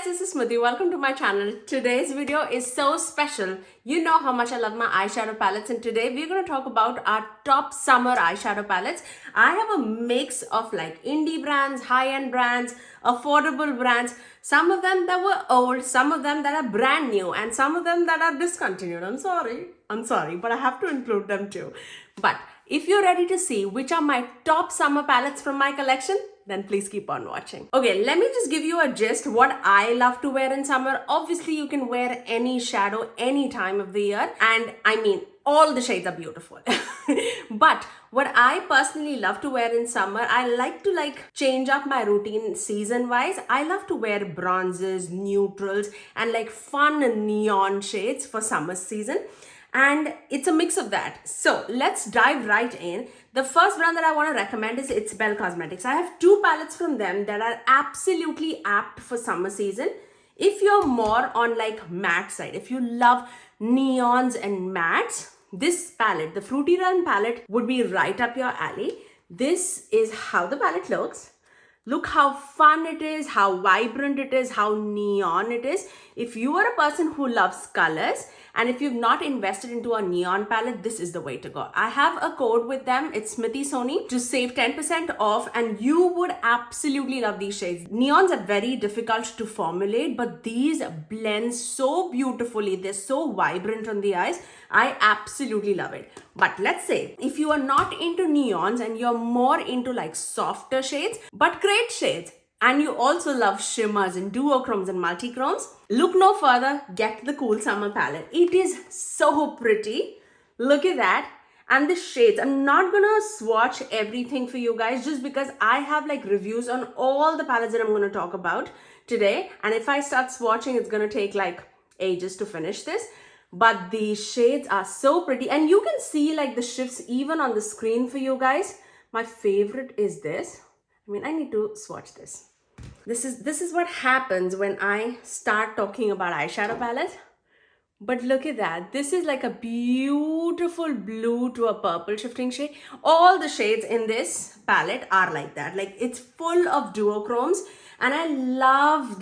this is Smithy. Welcome to my channel. Today's video is so special. You know how much I love my eyeshadow palettes, and today we're going to talk about our top summer eyeshadow palettes. I have a mix of like indie brands, high-end brands, affordable brands, some of them that were old, some of them that are brand new, and some of them that are discontinued. I'm sorry, but I have to include them too. But if you're ready to see which are my top summer palettes from my collection, then please keep on watching. Okay, let me just give you a gist what I love to wear in summer. Obviously, you can wear any shadow any time of the year. And I mean, all the shades are beautiful. But what I personally love to wear in summer, I like to change up my routine season-wise. I love to wear bronzes, neutrals, and like fun neon shades for summer season. And it's a mix of that. So let's dive right in. The first brand that I want to recommend is It's Cosmetics. I have two palettes from them that are absolutely apt for summer season. If you're more on like matte side, if you love neons and mattes, this palette, the Fruity Run palette, would be right up your alley. This is how the palette looks. Look how fun it is, how vibrant it is, how neon it is. If you are a person who loves colors, and if you've not invested into a neon palette, this is the way to go. I have a code with them. It's Smithy Sony to save 10% off, and you would absolutely love these shades. Neons are very difficult to formulate, but these blend so beautifully. They're so vibrant on the eyes. I absolutely love it. But let's say if you are not into neons and you're more into like softer shades, but great shades, and you also love shimmers and duochromes and multichromes, look no further, get the Cool Summer palette. It is so pretty. Look at that. And the shades, I'm not gonna swatch everything for you guys just because I have like reviews on all the palettes that I'm gonna talk about today. And if I start swatching, it's gonna take like ages to finish this. But the shades are so pretty, and you can see like the shifts even on the screen for you guys. My favorite is this. I mean, I need to swatch this. This is what happens when I start talking about eyeshadow palettes. But look at that. This is like a beautiful blue to a purple shifting shade. All the shades in this palette are like that. Like it's full of duochromes. And I love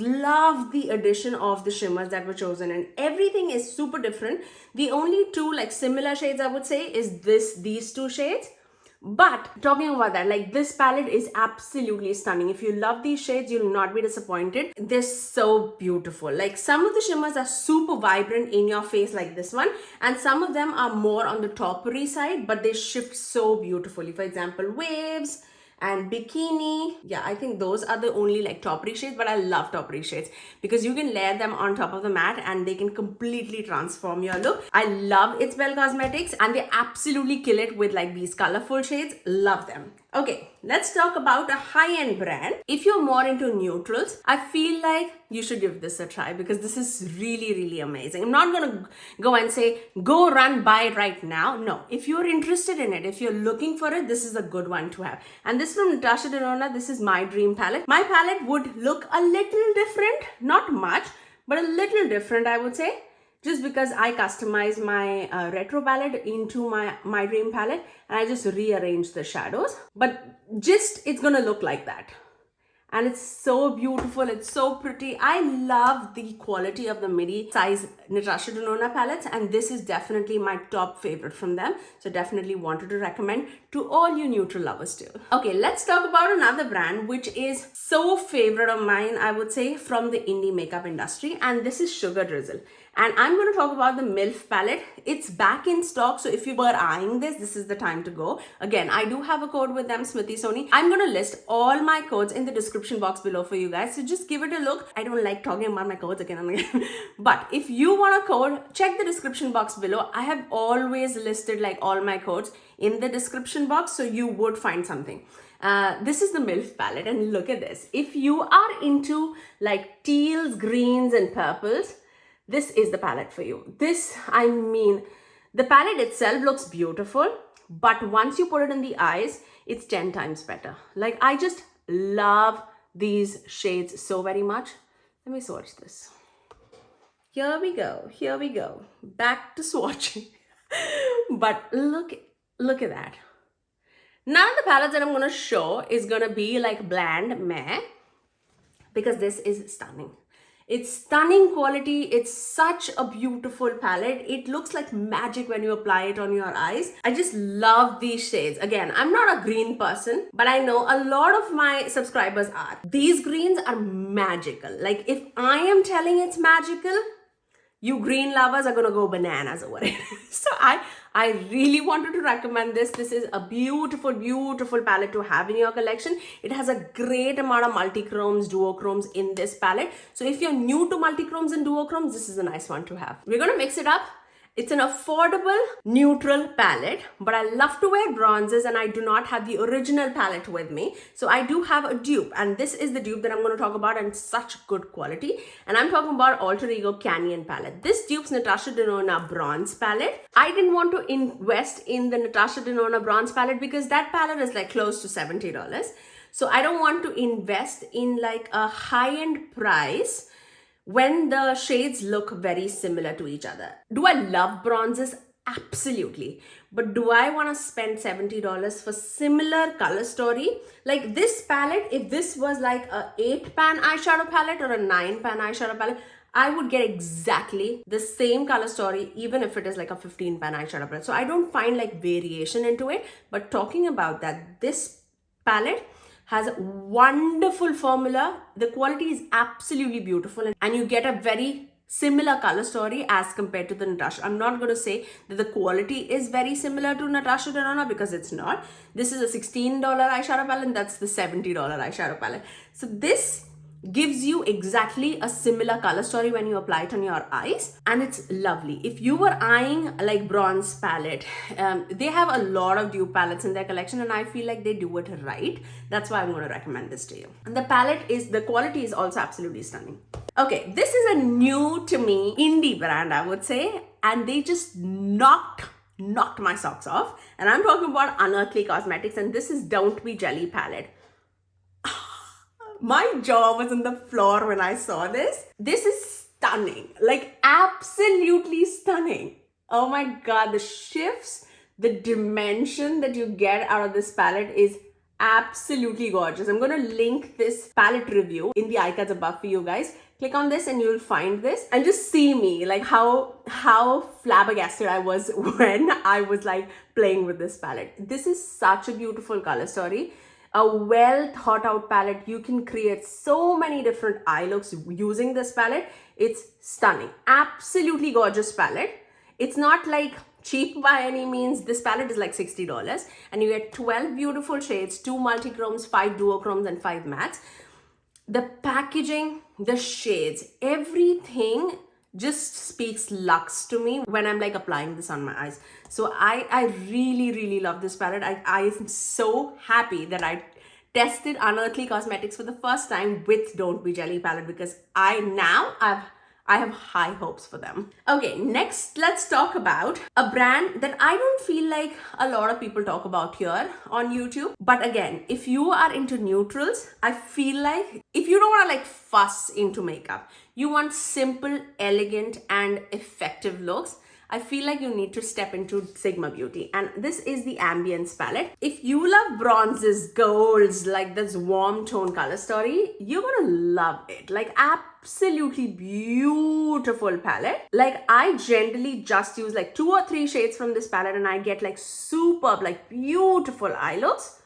the addition of the shimmers that were chosen, and everything is super different. The only two like similar shades I would say is these two shades. But talking about that, like this palette is absolutely stunning. If you love these shades, you'll not be disappointed. They're so beautiful. Like some of the shimmers are super vibrant in your face like this one, and some of them are more on the toppery side, but they shift so beautifully. For example, Waves and Bikini. Yeah, I think those are the only like toppery shades, but I love toppery shades because you can layer them on top of the matte and they can completely transform your look. I love It's Cosmetics, and they absolutely kill it with like these colorful shades. Love them. Okay, let's talk about a high-end brand. If you're more into neutrals, I feel like you should give this a try because this is really amazing. I'm not gonna go and say, go run buy it right now. No, if you're interested in it, if you're looking for it, this is a good one to have. And this from Natasha Denona, this is my dream palette. My palette would look a little different, not much, but a little different, I would say. Just because I customize my retro palette into my dream palette, and I just rearrange the shadows. But just it's gonna look like that. And it's so beautiful, it's so pretty. I love the quality of the midi size Natasha Denona palettes, and this is definitely my top favorite from them. So definitely wanted to recommend to all you neutral lovers too. Okay, let's talk about another brand which is so favorite of mine, I would say, from the indie makeup industry, and this is Sugar Drizzle. And I'm going to talk about the MILF palette. It's back in stock, so if you were eyeing this is the time to go. Again, I do have a code with them, Smithy Sony. I'm going to list all my codes in the description box below for you guys, so just give it a look. I don't like talking about my codes again and again. But if you want a code, check the description box below. I have always listed like all my codes in the description box, so you would find something. This is the MILF palette, and look at this. If you are into like teals, greens, and purples, this is the palette for you. This, I mean, the palette itself looks beautiful, but once you put it in the eyes, it's 10 times better. Like, I just love these shades so very much. Let me swatch this. Here we go. Back to swatching. But look at that. None of the palettes that I'm gonna show is gonna be like bland meh, because this is stunning. It's stunning quality. It's such a beautiful palette. It looks like magic when you apply it on your eyes. I just love these shades. Again, I'm not a green person, but I know a lot of my subscribers are. These greens are magical. Like, if I am telling it's magical, you green lovers are gonna go bananas over it. So I really wanted to recommend this. This is a beautiful, beautiful palette to have in your collection. It has a great amount of multi-chromes, duochromes in this palette. So if you're new to multi-chromes and duochromes, this is a nice one to have. We're gonna mix it up. It's an affordable, neutral palette, but I love to wear bronzes and I do not have the original palette with me. So I do have a dupe, and this is the dupe that I'm going to talk about, and such good quality. And I'm talking about Alter Ego Canyon palette. This dupe's Natasha Denona bronze palette. I didn't want to invest in the Natasha Denona bronze palette because that palette is like close to $70. So I don't want to invest in like a high-end price when the shades look very similar to each other. Do I love bronzes? Absolutely. But do I want to spend $70 for similar color story? Like this palette, if this was like a 8-pan eyeshadow palette or a 9-pan eyeshadow palette, I would get exactly the same color story even if it is like a 15-pan eyeshadow palette. So I don't find like variation into it. But talking about that, this palette has a wonderful formula. The quality is absolutely beautiful and you get a very similar color story as compared to the Natasha. I'm not going to say that the quality is very similar to Natasha Denona because it's not. This is a $16 eyeshadow palette and that's the $70 eyeshadow palette. So this gives you exactly a similar color story when you apply it on your eyes, and it's lovely. If you were eyeing like bronze palette, they have a lot of dupe palettes in their collection and I feel like they do it right. That's why I'm going to recommend this to you. And the quality is also absolutely stunning. Okay, this is a new to me indie brand, I would say, and they just knocked my socks off. And I'm talking about Unearthly Cosmetics, and this is Don't Be Jelly palette. My jaw was on the floor when I saw this. This is stunning, like absolutely stunning. Oh my God, the shifts, the dimension that you get out of this palette is absolutely gorgeous. I'm going to link this palette review in the icons above for you guys. Click on this and you'll find this and just see me, like how flabbergasted I was when I was like playing with this palette. This is such a beautiful color story. A well thought out palette. You can create so many different eye looks using this palette. It's stunning. Absolutely gorgeous palette. It's not like cheap by any means. This palette is like $60 and you get 12 beautiful shades, 2 multi-chromes, 5 duochromes and 5 mattes. The packaging, the shades, everything just speaks luxe to me when I'm like applying this on my eyes. So I really, really love this palette. I am so happy that I tested Unearthly Cosmetics for the first time with Don't Be Jelly palette because I have high hopes for them. Okay, next let's talk about a brand that I don't feel like a lot of people talk about here on YouTube. But again, if you are into neutrals, I feel like if you don't want to like fuss into makeup, you want simple, elegant and effective looks, I feel like you need to step into Sigma Beauty, and this is the Ambiance palette. If you love bronzes, golds, like this warm tone color story, you're gonna love it. Like absolutely beautiful palette. Like I generally just use like 2 or 3 shades from this palette and I get like superb, like beautiful eye looks.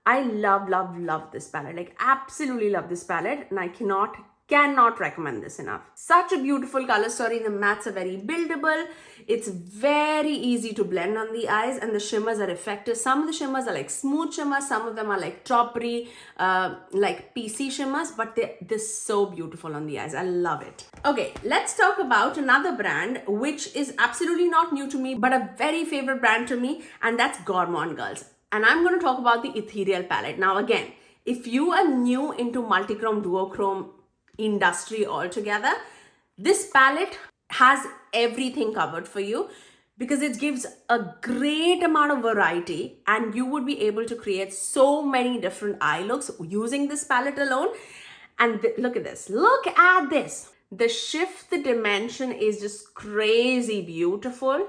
I love this palette. Like absolutely love this palette, and I cannot recommend this enough. Such a beautiful color story. The mattes are very buildable. It's very easy to blend on the eyes and the shimmers are effective. Some of the shimmers are like smooth shimmers. Some of them are like toppery, like PC shimmers, but they're so beautiful on the eyes. I love it. Okay, let's talk about another brand, which is absolutely not new to me, but a very favorite brand to me, and that's Gourmande Girls. And I'm going to talk about the Ethereal palette. Now again, if you are new into multi-chrome, duochrome industry altogether, this palette has everything covered for you because it gives a great amount of variety and you would be able to create so many different eye looks using this palette alone. And look at this. Look at this. The shift, the dimension is just crazy beautiful.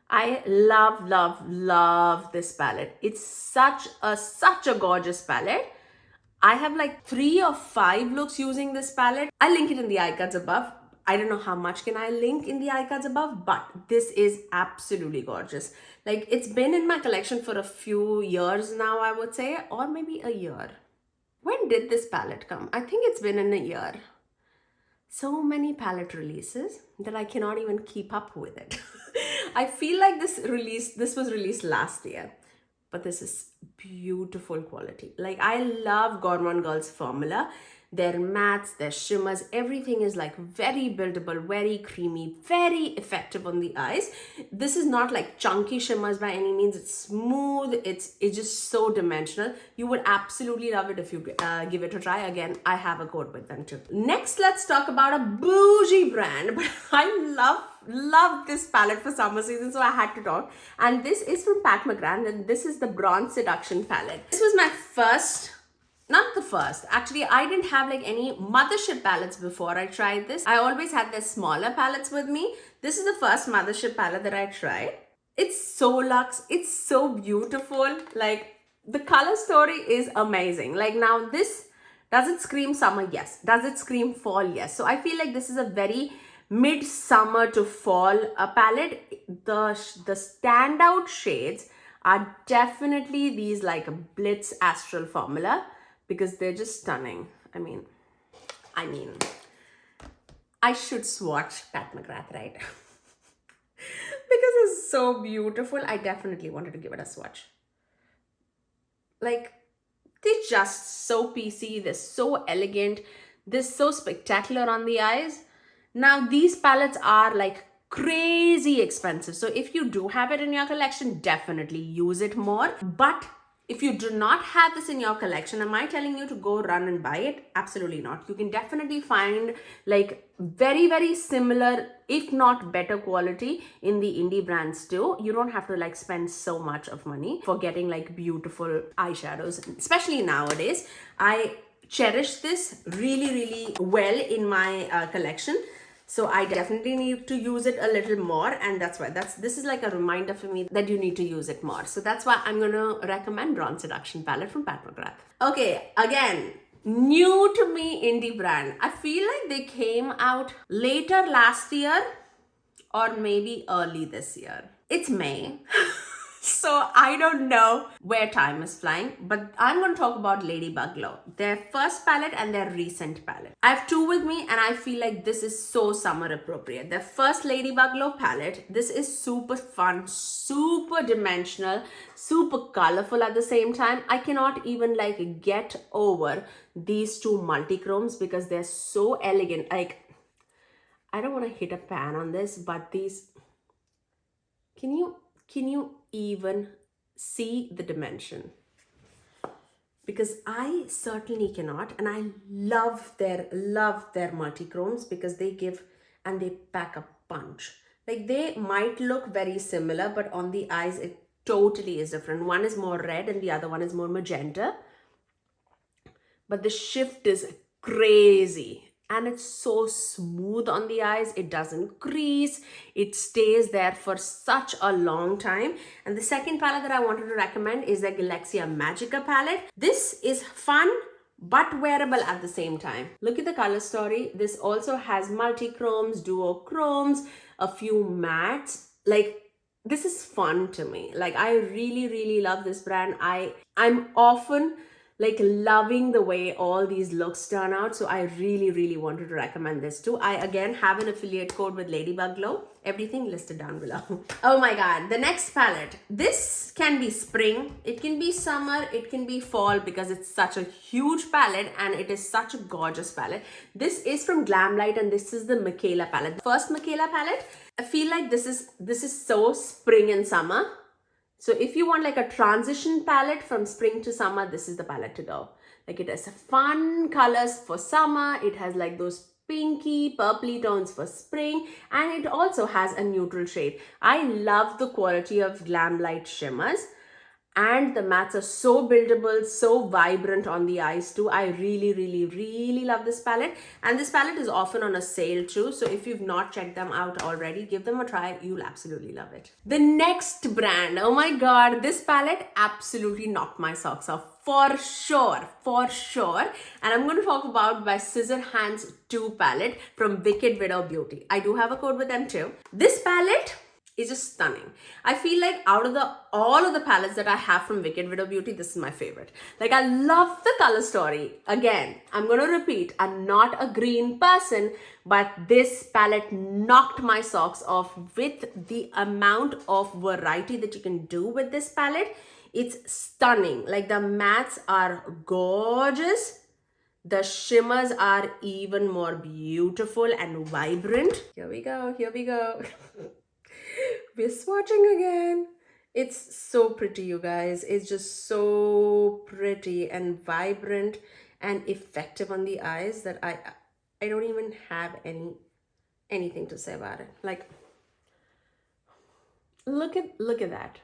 I love this palette. It's such a gorgeous palette. I have like 3 or 5 looks using this palette. I'll link it in the eye cards above. I don't know how much can I link in the eye cards above, but this is absolutely gorgeous. Like, it's been in my collection for a few years now, I would say, or maybe a year. When did this palette come? I think it's been in a year. So many palette releases that I cannot even keep up with it. I feel like this was released last year, but this is beautiful quality. Like, I love Gourmand Girls formula. Their mattes, their shimmers, everything is like very buildable, very creamy, very effective on the eyes. This is not like chunky shimmers by any means. It's smooth. It's just so dimensional. You would absolutely love it if you give it a try. Again, I have a code with them too. Next, let's talk about a bougie brand, but I love this palette for summer season, so I had to talk. And this is from McGrath, and this is the Bronze Seduction palette. This was my first, not the first, actually I didn't have like any mothership palettes before I tried this. I always had the smaller palettes with me. This is the first mothership palette that I tried. It's so luxe, it's so beautiful. Like, the color story is amazing. Like, now this, does it scream summer? Yes. Does it scream fall? Yes. So I feel like this is a very mid-summer to fall palette. The standout shades are definitely these like Blitz Astral formula, because they're just stunning. I mean, I should swatch McGrath, right? Because it's so beautiful. I definitely wanted to give it a swatch. Like, they're just so PC, they're so elegant, they're so spectacular on the eyes. Now, these palettes are like crazy expensive. So if you do have it in your collection, definitely use it more. But if you do not have this in your collection, am I telling you to go run and buy it? Absolutely not. You can definitely find like very, very similar, if not better quality in the indie brands too. You don't have to like spend so much of money for getting like beautiful eyeshadows, especially nowadays. I cherish this really, really well in my collection. So I definitely need to use it a little more, and that's why this is like a reminder for me that you need to use it more. So that's why I'm going to recommend Bronze Seduction palette from McGrath. Okay, again, new to me indie brand. I feel like they came out later last year or maybe early this year. It's May. So I don't know where time is flying, but I'm going to talk about Ladybuglo, their first palette and their recent palette. I have 2 with me, and I feel like this is so summer appropriate. Their first Ladybuglo palette, this is super fun, super dimensional, super colorful at the same time. I cannot even like get over these 2 multi-chromes because they're so elegant. Like, I don't want to hit a pan on this, but these, can you even see the dimension? Because I certainly cannot, and I love their multi-chromes because they give and they pack a punch. Like, they might look very similar, but on the eyes it totally is different. One is more red and the other one is more magenta, but the shift is crazy. And it's so smooth on the eyes. It doesn't crease. It stays there for such a long time. And the second palette that I wanted to recommend is the Galaxia Magica palette. This is fun but wearable at the same time. Look at the color story. This also has multi-chromes, duochromes, a few mattes. Like, this is fun to me. Like, I really, really love this brand. I'm often like loving the way all these looks turn out. So I really, really wanted to recommend this too. I again have an affiliate code with Ladybuglo. Everything listed down below. Oh my God, the next palette. This can be spring, it can be summer, it can be fall, because it's such a huge palette and it is such a gorgeous palette. This is from Glamlight, and this is the Mikayla palette. The first Mikayla palette, I feel like this is so spring and summer. So if you want like a transition palette from spring to summer, this is the palette to go. Like, it has fun colors for summer. It has like those pinky, purpley tones for spring. And it also has a neutral shade. I love the quality of Glamlight shimmers. And the mattes are so buildable, so vibrant on the eyes too. I really, really, really love this palette. And this palette is often on a sale too. So if you've not checked them out already, give them a try. You'll absolutely love it. The next brand, oh my God, this palette absolutely knocked my socks off. For sure, for sure. And I'm going to talk about my Scissorhands 2 palette from Wicked Widow Beauty. I do have a code with them too. This palette is just stunning. I feel like out of all of the palettes that I have from Wicked Widow Beauty, this is my favorite. Like, I love the color story. Again, I'm going to repeat, I'm not a green person, but this palette knocked my socks off with the amount of variety that you can do with this palette. It's stunning. Like, the mattes are gorgeous. The shimmers are even more beautiful and vibrant. Here we go. Here we go. We're swatching again. It's so pretty, you guys. It's just so pretty and vibrant and effective on the eyes that I don't even have anything to say about it. Like, look at that.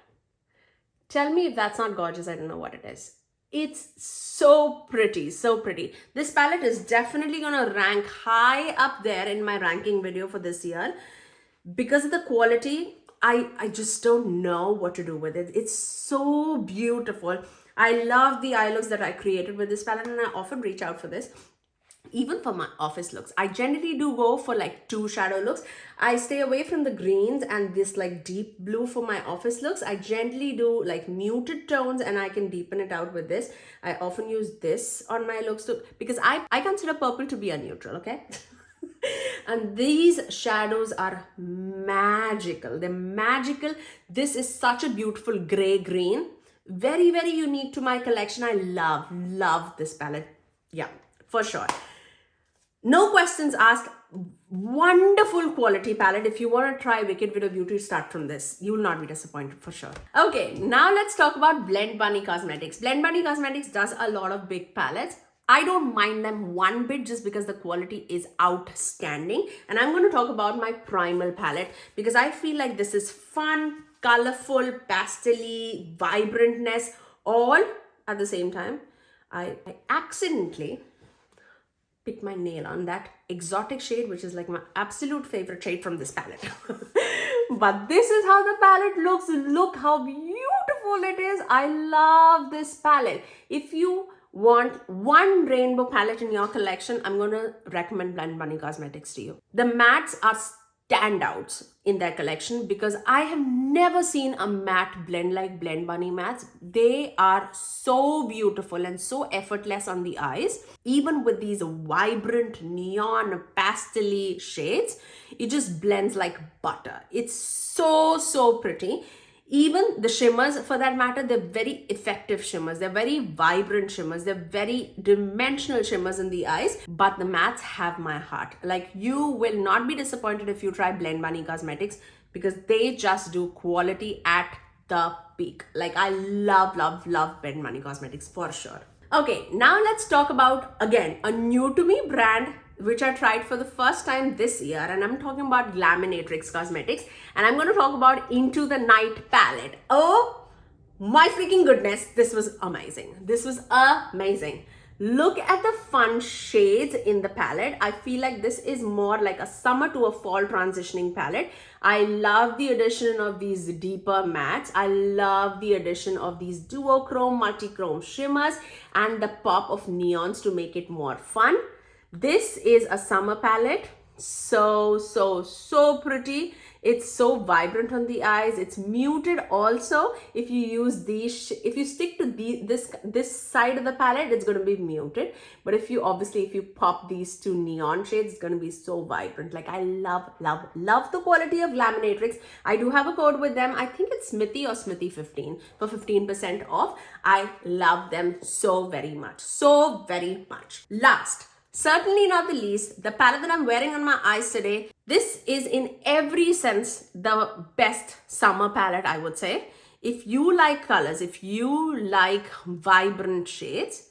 Tell me if that's not gorgeous. I don't know what it is. It's so pretty, so pretty. This palette is definitely gonna rank high up there in my ranking video for this year. Because of the quality, I just don't know what to do with it. It's so beautiful. I love the eye looks that I created with this palette, and I often reach out for this. Even for my office looks, I generally do go for like 2 shadow looks. I stay away from the greens and this like deep blue for my office looks. I generally do like muted tones, and I can deepen it out with this. I often use this on my looks too, because I consider purple to be a neutral, okay? And these shadows are magical. They're magical. This is such a beautiful gray green. Very, very unique to my collection. I love this palette. Yeah, for sure. No questions asked. Wonderful quality palette. If you want to try Wicked Widow Beauty, start from this. You will not be disappointed for sure. Okay, now let's talk about Blend Bunny Cosmetics. Blend Bunny Cosmetics does a lot of big palettes. I don't mind them one bit just because the quality is outstanding. And I'm going to talk about my Primal palette because I feel like this is fun, colorful, pastel-y, vibrantness, all at the same time. I accidentally picked my nail on that exotic shade, which is like my absolute favorite shade from this palette. But this is how the palette looks. Look how beautiful it is. I love this palette. If you want one rainbow palette in your collection, I'm going to recommend Blend Bunny Cosmetics to you. The mattes are standouts in their collection because I have never seen a matte blend like Blend Bunny mattes. They are so beautiful and so effortless on the eyes. Even with these vibrant neon pastel-y shades, it just blends like butter. It's so pretty. Even the shimmers, for that matter, they're very effective shimmers. They're very vibrant shimmers. They're very dimensional shimmers in the eyes. But the mattes have my heart. Like, you will not be disappointed if you try Blend Bunny Cosmetics because they just do quality at the peak. Like, I love Blend Bunny Cosmetics for sure. Okay, now let's talk about, again, a new to me brand which I tried for the first time this year, and I'm talking about Glaminatrix Cosmetics, and I'm going to talk about Into the Night palette. Oh my freaking goodness, this was amazing. This was amazing. Look at the fun shades in the palette. I feel like this is more like a summer to a fall transitioning palette. I love the addition of these deeper mattes. I love the addition of these duochrome, multi-chrome shimmers and the pop of neons to make it more fun. This is a summer palette. So pretty. It's so vibrant on the eyes. It's muted also. If you use these, if you stick to this side of the palette, it's going to be muted. But if you pop these 2 neon shades, it's going to be so vibrant. Like, I love the quality of Glaminatrix. I do have a code with them. I think it's Smithy or Smithy 15 for 15% off. I love them so very much. So very much. Last, certainly not the least, the palette that I'm wearing on my eyes today. This is in every sense the best summer palette, I would say. If you like colors, if you like vibrant shades,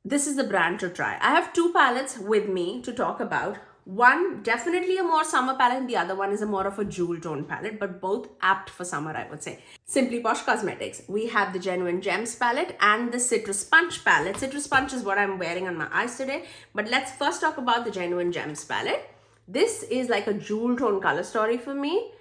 this is the brand to try. I have 2 palettes with me to talk about. One definitely a more summer palette, and the other one is a more of a jewel tone palette, but both apt for summer, I would say. Simply Posh Cosmetics. We have the Genuine Gems palette and the Citrus Punch palette. Citrus Punch is what I'm wearing on my eyes today, but let's first talk about the Genuine Gems palette. This is like a jewel tone color story for me,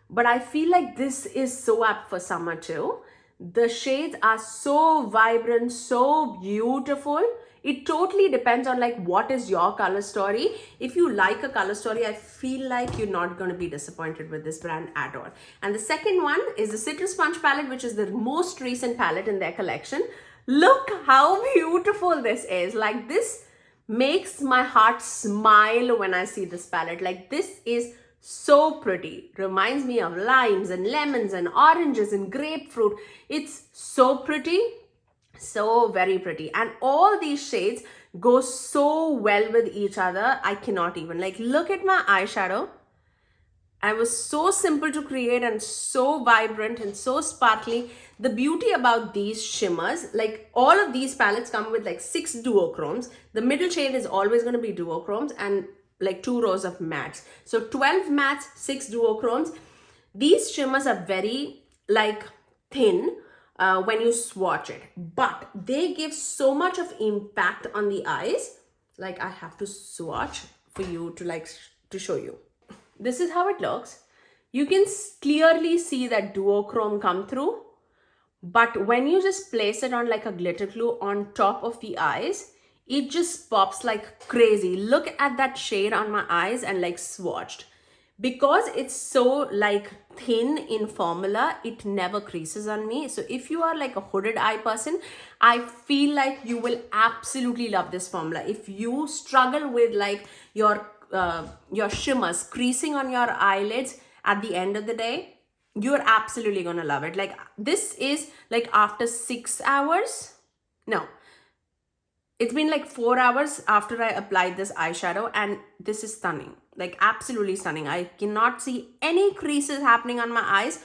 but I feel like this is so apt for summer too. The shades are so vibrant, so beautiful. It totally depends on like what is your color story. If you like a color story, I feel like you're not going to be disappointed with this brand at all. And the second one is the Citrus Punch palette, which is the most recent palette in their collection. Look how beautiful this is. Like, this makes my heart smile when I see this palette. Like, this is so pretty. Reminds me of limes and lemons and oranges and grapefruit. It's so pretty. So very pretty, and all these shades go so well with each other. I cannot even, like, look at my eyeshadow. I was so simple to create and so vibrant and so sparkly. The beauty about these shimmers, like, all of these palettes come with like 6 duochromes. The middle shade is always going to be duochromes and like 2 rows of mattes. So 12 mattes, 6 duochromes. These shimmers are very like thin when you swatch it, but they give so much of impact on the eyes. Like, I have to swatch for you to to show you. This is how it looks. You can clearly see that duochrome come through, but when you just place it on like a glitter glue on top of the eyes, it just pops like crazy. Look at that shade on my eyes and like swatched. Because it's so like thin in formula, it never creases on me. So if you are like a hooded eye person, I feel like you will absolutely love this formula. If you struggle with like your shimmers creasing on your eyelids at the end of the day, you're absolutely gonna love it. Like, this is like after 6 hours. No, it's been like 4 hours after I applied this eyeshadow, and this is stunning. Like, absolutely stunning. I cannot see any creases happening on my eyes,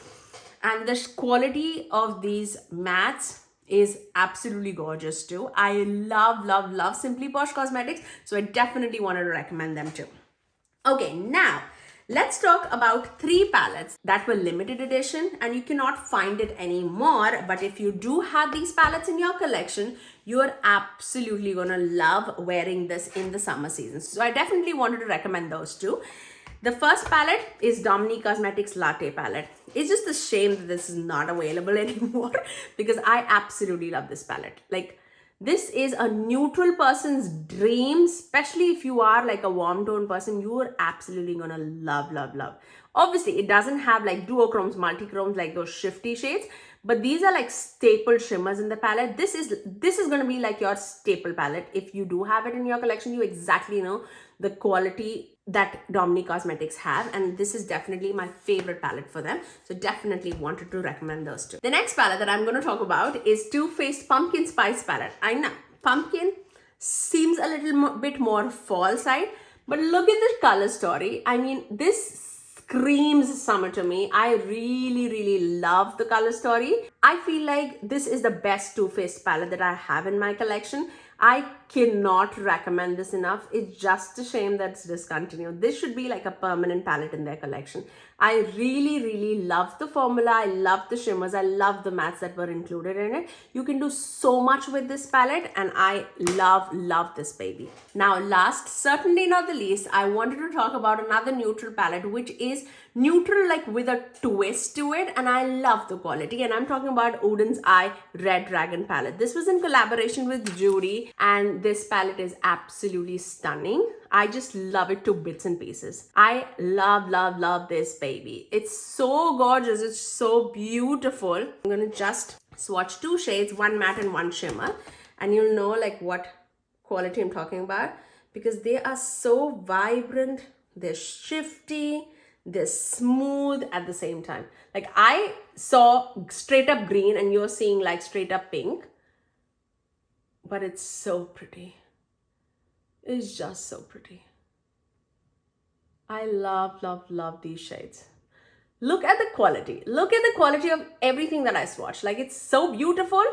and the quality of these mattes is absolutely gorgeous too. I love Simply Posh Cosmetics, so I definitely wanted to recommend them too. Okay, now let's talk about 3 palettes that were limited edition and you cannot find it anymore. But if you do have these palettes in your collection, you are absolutely gonna love wearing this in the summer season. So I definitely wanted to recommend those 2. The first palette is Dominique Cosmetics Latte palette. It's just a shame that this is not available anymore because I absolutely love this palette. Like, this is a neutral person's dream, especially if you are like a warm tone person. You are absolutely gonna love. Obviously, it doesn't have like duochromes, multichromes, like those shifty shades, but these are like staple shimmers in the palette. This is gonna be like your staple palette. If you do have it in your collection, you exactly know the quality that Dominique Cosmetics have, and this is definitely my favorite palette for them. So definitely wanted to recommend those 2. The next palette that I'm going to talk about is Too Faced Pumpkin Spice palette. I know pumpkin seems a little bit more fall side, but look at the color story. I mean, this screams summer to me. I really love the color story. I feel like this is the best Too Faced palette that I have in my collection. I cannot recommend this enough. It's just a shame that it's discontinued. This should be like a permanent palette in their collection. I really love the formula. I love the shimmers. I love the mattes that were included in it. You can do so much with this palette, and I love this baby. Now, last, certainly not the least, I wanted to talk about another neutral palette, which is neutral like with a twist to it, and I love the quality. And I'm talking about Odins Eye Red Dragon palette. This was in collaboration with Judy, and this palette is absolutely stunning. I just love it to bits and pieces. I love this baby. It's so gorgeous. It's so beautiful. I'm gonna just swatch 2 shades, one matte and one shimmer, and you'll know like what quality I'm talking about, because they are so vibrant, they're shifty, they're smooth at the same time. Like, I saw straight up green and you're seeing like straight up pink, but it's so pretty. It's just so pretty. I love these shades. Look at the quality. Look at the quality of everything that I swatched. Like, it's so beautiful,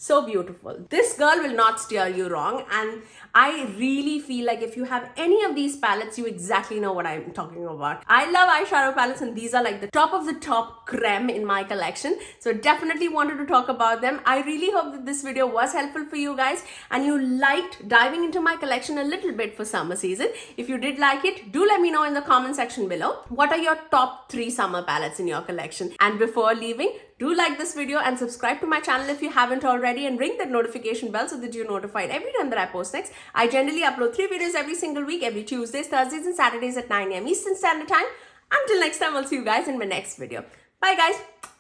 So beautiful. This girl will not steer you wrong, and I really feel like if you have any of these palettes, you exactly know what I'm talking about. I love eyeshadow palettes, and these are like the top of the top creme in my collection. So definitely wanted to talk about them. I really hope that this video was helpful for you guys and you liked diving into my collection a little bit for summer season. If you did like it, do let me know in the comment section below. What are your top 3 summer palettes in your collection? And before leaving, do like this video and subscribe to my channel if you haven't already, and ring that notification bell so that you're notified every time that I post next. I generally upload 3 videos every single week, every Tuesdays, Thursdays, and Saturdays at 9 AM Eastern Standard Time. Until next time, I'll see you guys in my next video. Bye guys.